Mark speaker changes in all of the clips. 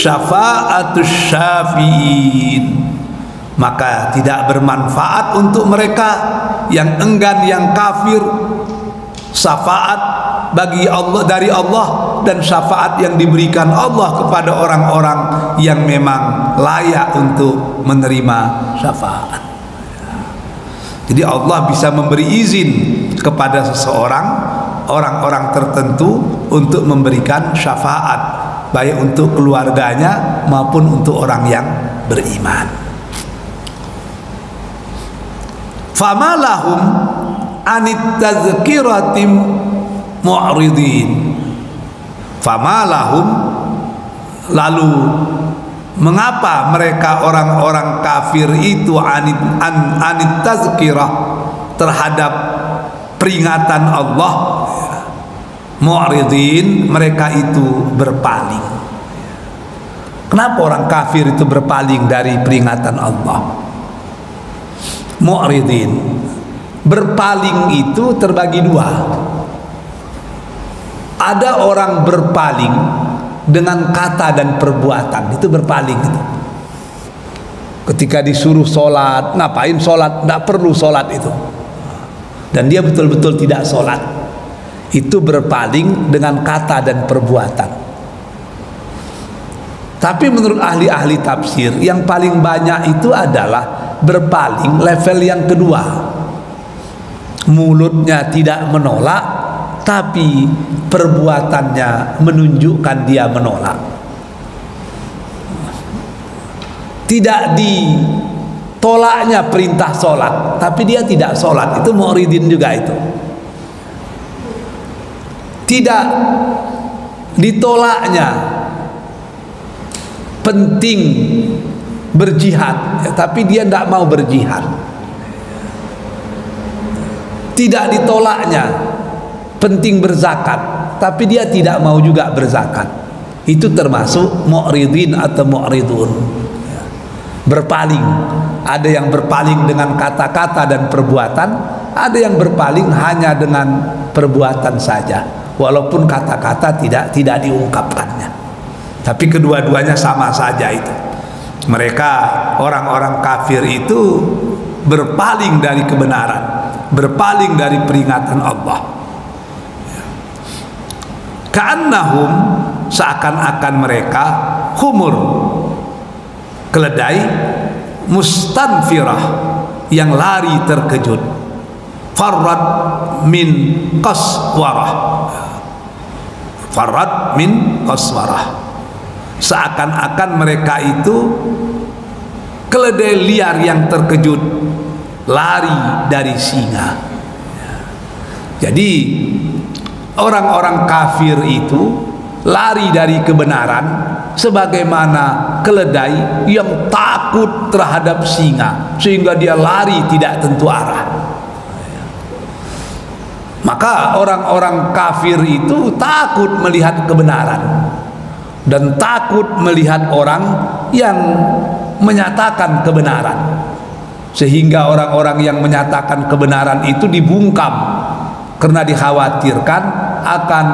Speaker 1: syafa'atus syafi'in, maka tidak bermanfaat untuk mereka yang enggan, yang kafir, syafaat bagi Allah, dari Allah, dan syafaat yang diberikan Allah kepada orang-orang yang memang layak untuk menerima syafaat. Jadi Allah bisa memberi izin kepada seseorang, orang-orang tertentu, untuk memberikan syafaat, baik untuk keluarganya maupun untuk orang yang beriman. Fama lahum anit tazkiratim mu'ridin. Fama lahum, lalu mengapa mereka orang-orang kafir itu anit tazkirah, terhadap peringatan Allah, mu'ridin, mereka itu berpaling. Kenapa orang kafir itu berpaling dari peringatan Allah? Mu'ridin, berpaling itu terbagi dua. Ada orang berpaling dengan kata dan perbuatan, itu berpaling itu. Ketika disuruh sholat, ngapain sholat? Tidak perlu sholat itu, dan dia betul-betul tidak sholat. Itu berpaling dengan kata dan perbuatan. Tapi menurut ahli-ahli tafsir, yang paling banyak itu adalah berpaling level yang kedua. Mulutnya tidak menolak, tapi perbuatannya menunjukkan dia menolak. Tidak ditolaknya perintah sholat, tapi dia tidak sholat, itu mu'ridin juga itu. Tidak ditolaknya penting berjihad, tapi dia tidak mau berjihad. Tidak ditolaknya penting berzakat, tapi dia tidak mau juga berzakat. Itu termasuk mu'ridin atau mu'ridun. Berpaling. Ada yang berpaling dengan kata-kata dan perbuatan, ada yang berpaling hanya dengan perbuatan saja, walaupun kata-kata tidak diungkapkannya. Tapi kedua-duanya sama saja itu. Mereka orang-orang kafir itu berpaling dari kebenaran, berpaling dari peringatan Allah. Ka'annahum, seakan-akan mereka humur, keledai, mustanfirah, yang lari terkejut, farrat min qaswarah, farrat min qaswarah. Seakan-akan mereka itu keledai liar yang terkejut, lari dari singa. Jadi orang-orang kafir itu lari dari kebenaran sebagaimana keledai yang takut terhadap singa, sehingga dia lari tidak tentu arah. Maka orang-orang kafir itu takut melihat kebenaran dan takut melihat orang yang menyatakan kebenaran, sehingga orang-orang yang menyatakan kebenaran itu dibungkam karena dikhawatirkan akan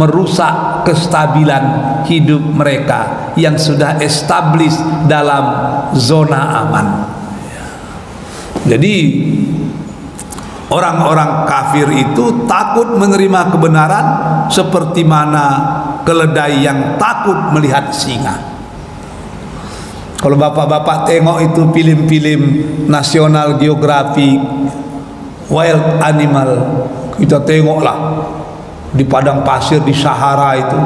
Speaker 1: merusak kestabilan hidup mereka yang sudah established dalam zona aman. Jadi orang-orang kafir itu takut menerima kebenaran seperti mana keledai yang takut melihat singa. Kalau bapak-bapak tengok itu film-film National Geographic, wild animal, kita tengoklah di padang pasir di Sahara itu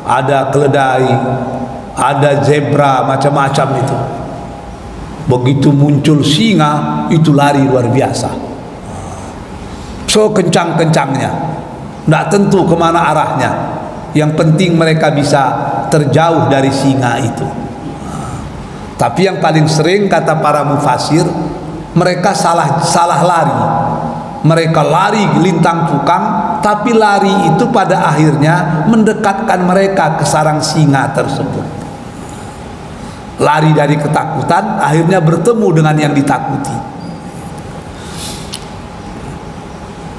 Speaker 1: ada keledai, ada zebra, macam-macam itu. Begitu muncul singa, itu lari luar biasa, so kencang-kencangnya, tidak tentu kemana arahnya. Yang penting mereka bisa terjauh dari singa itu. Tapi yang paling sering kata para mufasir, mereka salah lari. Mereka lari lintang pukang, tapi lari itu pada akhirnya mendekatkan mereka ke sarang singa tersebut. Lari dari ketakutan, akhirnya bertemu dengan yang ditakuti.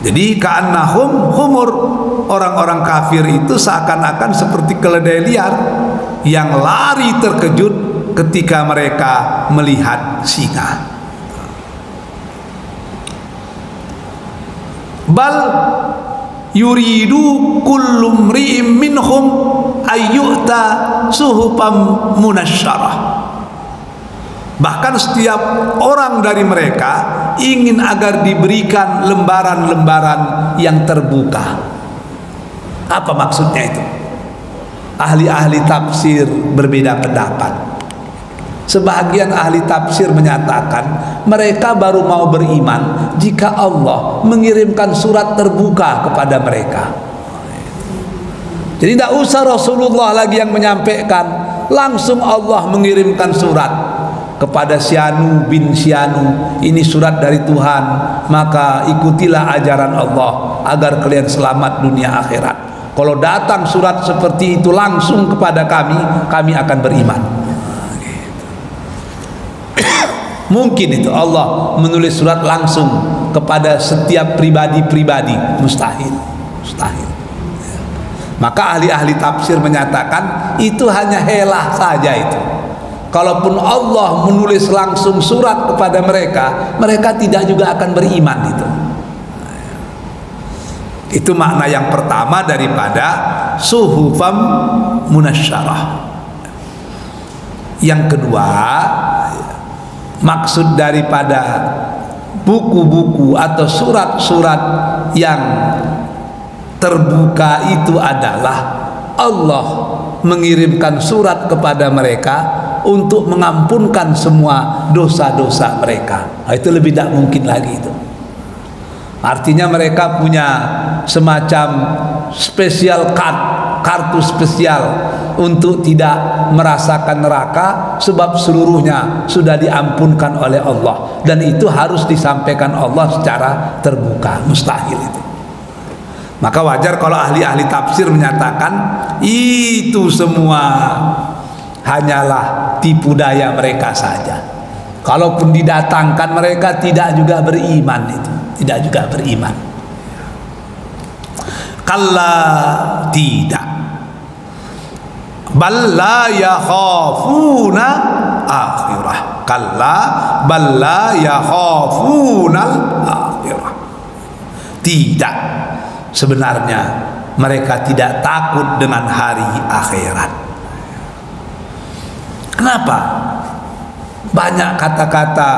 Speaker 1: Jadi ka'annahum humur, orang-orang kafir itu seakan-akan seperti keledai liar yang lari terkejut ketika mereka melihat singa. Bal yuridu kullu mri'im minhum ayyuta suhufam munasyarah. Bahkan setiap orang dari mereka ingin agar diberikan lembaran-lembaran yang terbuka. Apa maksudnya itu? Ahli-ahli tafsir berbeda pendapat. Sebagian ahli tafsir menyatakan mereka baru mau beriman jika Allah mengirimkan surat terbuka kepada mereka. Jadi tidak usah Rasulullah lagi yang menyampaikan, langsung Allah mengirimkan surat kepada Syanu bin Syanu, ini surat dari Tuhan, maka ikutilah ajaran Allah agar kalian selamat dunia akhirat. Kalau datang surat seperti itu langsung kepada kami akan beriman. Mungkin itu Allah menulis surat langsung kepada setiap pribadi-pribadi? Mustahil. Maka ahli-ahli tafsir menyatakan itu hanya helah saja itu. Kalaupun Allah menulis langsung surat kepada mereka, mereka tidak juga akan beriman itu. Itu makna yang pertama daripada suhufam munasyarah. Yang kedua, maksud daripada buku-buku atau surat-surat yang terbuka itu adalah Allah mengirimkan surat kepada mereka untuk mengampunkan semua dosa-dosa mereka. Nah, itu lebih tidak mungkin lagi itu. Artinya mereka punya semacam spesial kartu spesial untuk tidak merasakan neraka, sebab seluruhnya sudah diampunkan oleh Allah, dan itu harus disampaikan Allah secara terbuka. Mustahil itu. Maka wajar kalau ahli-ahli tafsir menyatakan itu semua hanyalah tipu daya mereka saja. Kalaupun didatangkan mereka tidak juga beriman itu, tidak juga beriman. Kalla tidak. Bal la yakhafuna akhirah. Kalla bal la yakhafuna akhirah. Tidak. Sebenarnya mereka tidak takut dengan hari akhirat. Kenapa? Banyak kata-kata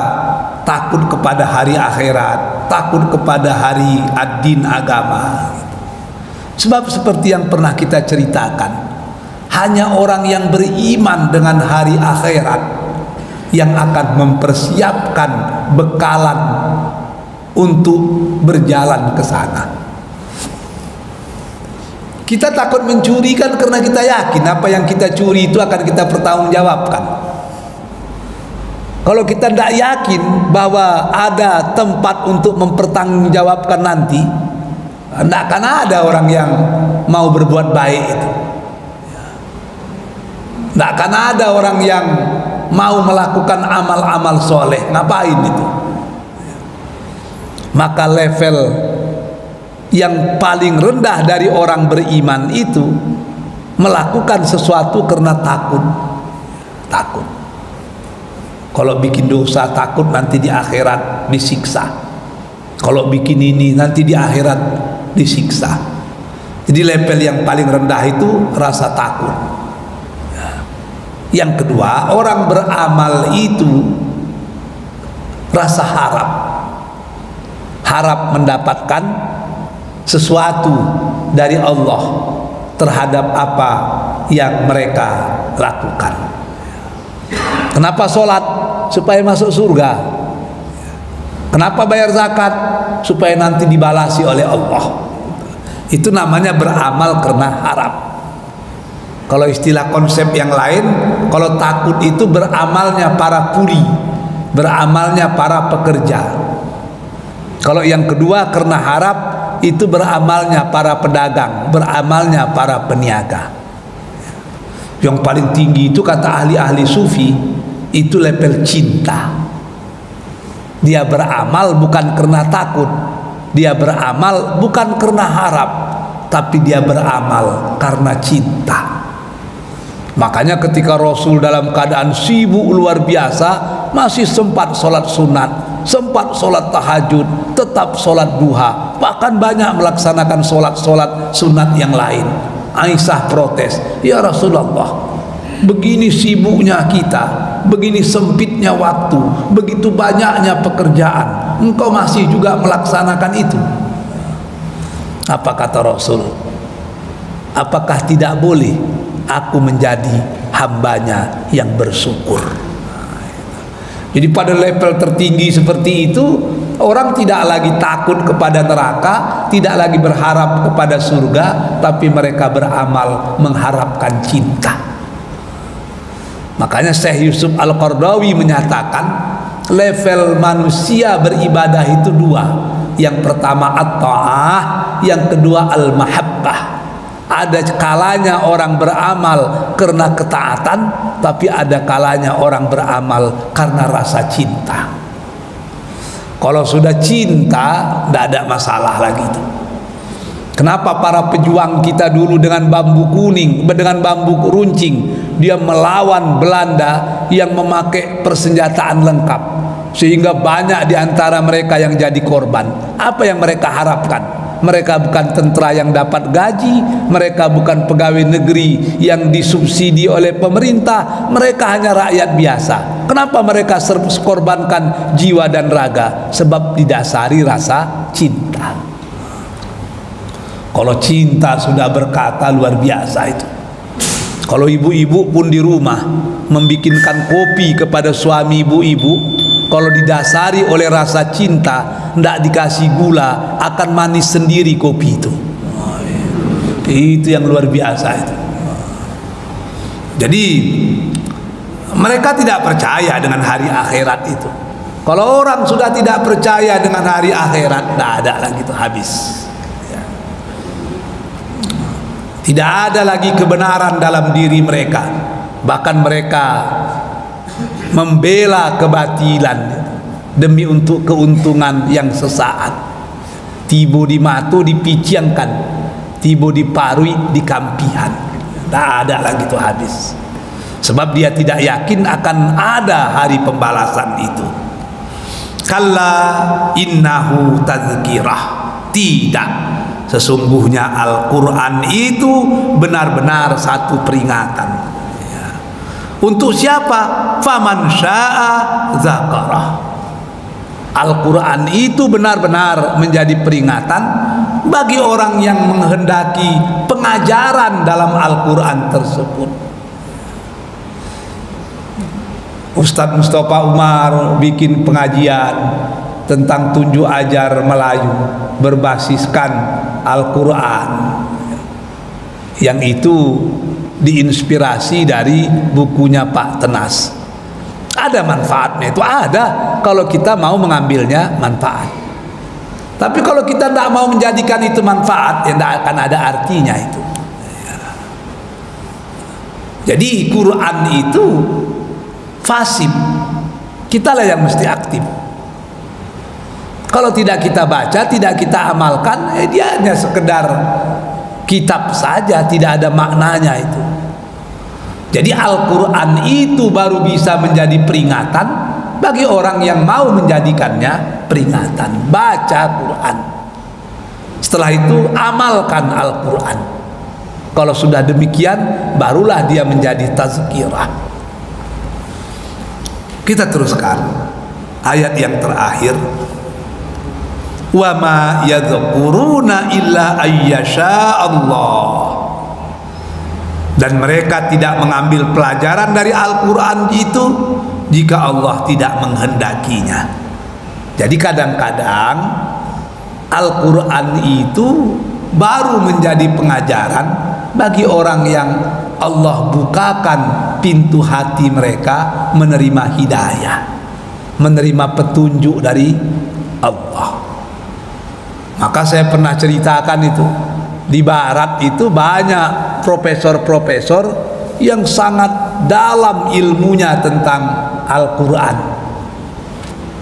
Speaker 1: takut kepada hari akhirat, takut kepada hari ad-din agama. Sebab seperti yang pernah kita ceritakan, hanya orang yang beriman dengan hari akhirat yang akan mempersiapkan bekalan untuk berjalan ke sana. Kita takut mencuri kan karena kita yakin apa yang kita curi itu akan kita pertanggungjawabkan. Kalau kita tidak yakin bahwa ada tempat untuk mempertanggungjawabkan nanti, tidak akan ada orang yang mau berbuat baik itu. Tidak akan ada orang yang mau melakukan amal-amal soleh. Ngapain itu? Maka level yang paling rendah dari orang beriman itu melakukan sesuatu karena takut. Kalau bikin dosa takut nanti di akhirat disiksa. Kalau bikin ini nanti di akhirat disiksa. Jadi level yang paling rendah itu rasa takut. Yang kedua, orang beramal itu rasa harap mendapatkan sesuatu dari Allah terhadap apa yang mereka lakukan. Kenapa sholat? Supaya masuk surga. Kenapa bayar zakat? Supaya nanti dibalasi oleh Allah. Itu namanya beramal karena harap. Kalau istilah konsep yang lain, kalau takut itu beramalnya para kuli, beramalnya para pekerja. Kalau yang kedua karena harap, itu beramalnya para pedagang, beramalnya para peniaga. Yang paling tinggi itu kata ahli-ahli sufi, itu level cinta. Dia beramal bukan karena takut, dia beramal bukan karena harap, tapi dia beramal karena cinta. Makanya ketika Rasul dalam keadaan sibuk luar biasa masih sempat sholat sunat, sempat sholat tahajud, tetap sholat duha, bahkan banyak melaksanakan sholat-sholat sunat yang lain. Aisyah protes, ya Rasulullah, begini sibuknya kita, begini sempitnya waktu, begitu banyaknya pekerjaan, engkau masih juga melaksanakan itu. Apa kata Rasul? Apakah tidak boleh aku menjadi hambanya yang bersyukur? Jadi pada level tertinggi seperti itu, orang tidak lagi takut kepada neraka, tidak lagi berharap kepada surga, tapi mereka beramal mengharapkan cinta. Makanya Syekh Yusuf Al-Qaradawi menyatakan level manusia beribadah itu dua. Yang pertama at-ta'ah, yang kedua al-mahabbah. Ada kalanya orang beramal karena ketaatan, tapi ada kalanya orang beramal karena rasa cinta. Kalau sudah cinta, tidak ada masalah lagi itu. Kenapa para pejuang kita dulu dengan bambu kuning, dengan bambu runcing, dia melawan Belanda yang memakai persenjataan lengkap, sehingga banyak di antara mereka yang jadi korban. Apa yang mereka harapkan? Mereka bukan tentara yang dapat gaji, mereka bukan pegawai negeri yang disubsidi oleh pemerintah, mereka hanya rakyat biasa. Kenapa mereka korbankan jiwa dan raga? Sebab didasari rasa cinta. Kalau cinta sudah berkata luar biasa itu. Kalau ibu-ibu pun di rumah membikinkan kopi kepada suami ibu-ibu, kalau didasari oleh rasa cinta, tidak dikasih gula, akan manis sendiri kopi itu. Itu yang luar biasa itu. Jadi mereka tidak percaya dengan hari akhirat itu. Kalau orang sudah tidak percaya dengan hari akhirat, tidak ada lagi itu, habis. Tidak ada lagi kebenaran dalam diri mereka. Bahkan mereka membela kebatilan demi untuk keuntungan yang sesaat. Tibo di matu dipiciangkan, tibo di parui dikampihan. Tak ada lagi itu, habis. Sebab dia tidak yakin akan ada hari pembalasan itu. Kalla innahu tazkirah. Tidak, sesungguhnya Al-Quran itu benar-benar satu peringatan. Untuk siapa? Faman syaa zakarah. Al-Quran itu benar-benar menjadi peringatan bagi orang yang menghendaki pengajaran dalam Al-Quran tersebut. Ustadz Mustafa Umar bikin pengajian tentang tunjuk ajar Melayu berbasiskan Al-Quran, yang itu diinspirasi dari bukunya Pak Tenas. Ada manfaatnya, itu ada kalau kita mau mengambilnya manfaat. Tapi kalau kita tidak mau menjadikan itu manfaat, ya tidak akan ada artinya itu. Jadi Quran itu fasib, kitalah yang mesti aktif. Kalau tidak kita baca, tidak kita amalkan, dia hanya sekedar kitab saja, tidak ada maknanya itu. Jadi Al-Quran itu baru bisa menjadi peringatan bagi orang yang mau menjadikannya peringatan. Baca Quran, setelah itu amalkan Al-Quran. Kalau sudah demikian, barulah dia menjadi tazkirah. Kita teruskan ayat yang terakhir. Wa ma yadhkuruna illa ayyasha Allah. Dan mereka tidak mengambil pelajaran dari Al-Quran itu jika Allah tidak menghendakinya. Jadi kadang-kadang Al-Quran itu baru menjadi pengajaran bagi orang yang Allah bukakan pintu hati mereka menerima hidayah, menerima petunjuk dari Allah. Maka saya pernah ceritakan itu, di barat itu banyak profesor-profesor yang sangat dalam ilmunya tentang Al-Quran,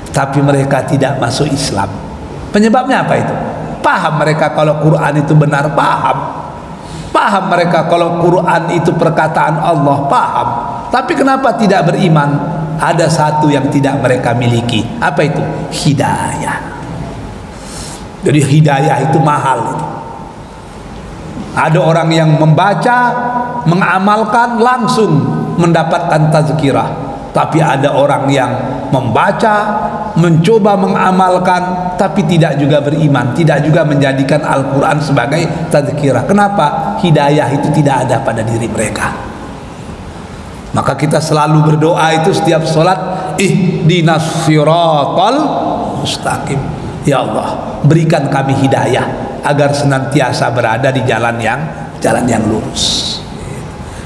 Speaker 1: tapi mereka tidak masuk Islam. Penyebabnya apa itu? Paham mereka kalau Quran itu benar, paham Paham mereka kalau Quran itu perkataan Allah, paham. Tapi kenapa tidak beriman? Ada satu yang tidak mereka miliki. Apa itu? Hidayah. Jadi hidayah itu mahal. Ada orang yang membaca, mengamalkan, langsung mendapatkan tazkirah. Tapi ada orang yang membaca, mencoba mengamalkan, tapi tidak juga beriman, tidak juga menjadikan Al-Quran sebagai tazkirah. Kenapa? Hidayah itu tidak ada pada diri mereka. Maka kita selalu berdoa itu setiap sholat, ihdinas siratal mustaqim. Ya Allah, berikan kami hidayah agar senantiasa berada di jalan yang lurus.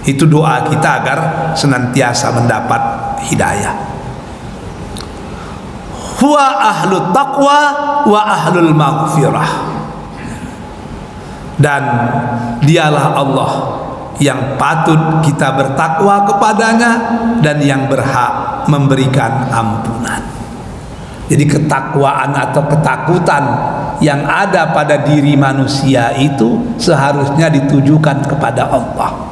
Speaker 1: Itu doa kita agar senantiasa mendapat hidayah. Huwa ahlut taqwa wa ahlul maghfirah. Dan dialah Allah yang patut kita bertakwa kepadanya dan yang berhak memberikan ampunan. Jadi ketakwaan atau ketakutan yang ada pada diri manusia itu seharusnya ditujukan kepada Allah.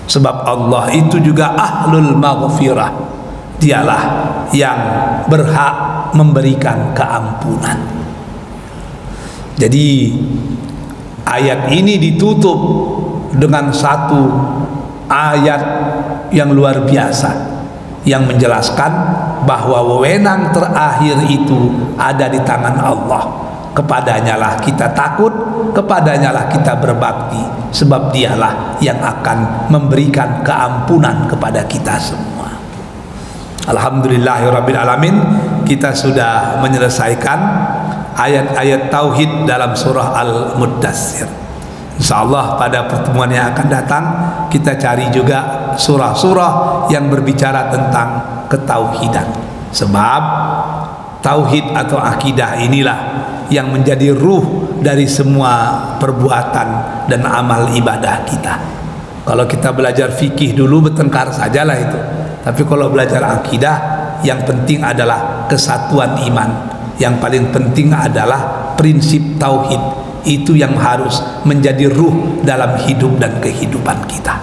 Speaker 1: Sebab Allah itu juga ahlul maghfirah. Dialah yang berhak memberikan keampunan. Jadi ayat ini ditutup dengan satu ayat yang luar biasa yang menjelaskan bahwa wewenang terakhir itu ada di tangan Allah. Kepadanya lah kita takut, kepadanya lah kita berbakti, sebab dialah yang akan memberikan keampunan kepada kita semua. Alhamdulillahirabbil alamin, kita sudah menyelesaikan ayat-ayat tauhid dalam surah Al-Muddatsir. Insyaallah pada pertemuan yang akan datang kita cari juga surah-surah yang berbicara tentang ketauhidan. Sebab tauhid atau akidah inilah yang menjadi ruh dari semua perbuatan dan amal ibadah kita. Kalau kita belajar fikih dulu bertengkar sajalah itu. Tapi kalau belajar akidah, yang penting adalah kesatuan iman. Yang paling penting adalah prinsip tauhid. Itu yang harus menjadi ruh dalam hidup dan kehidupan kita.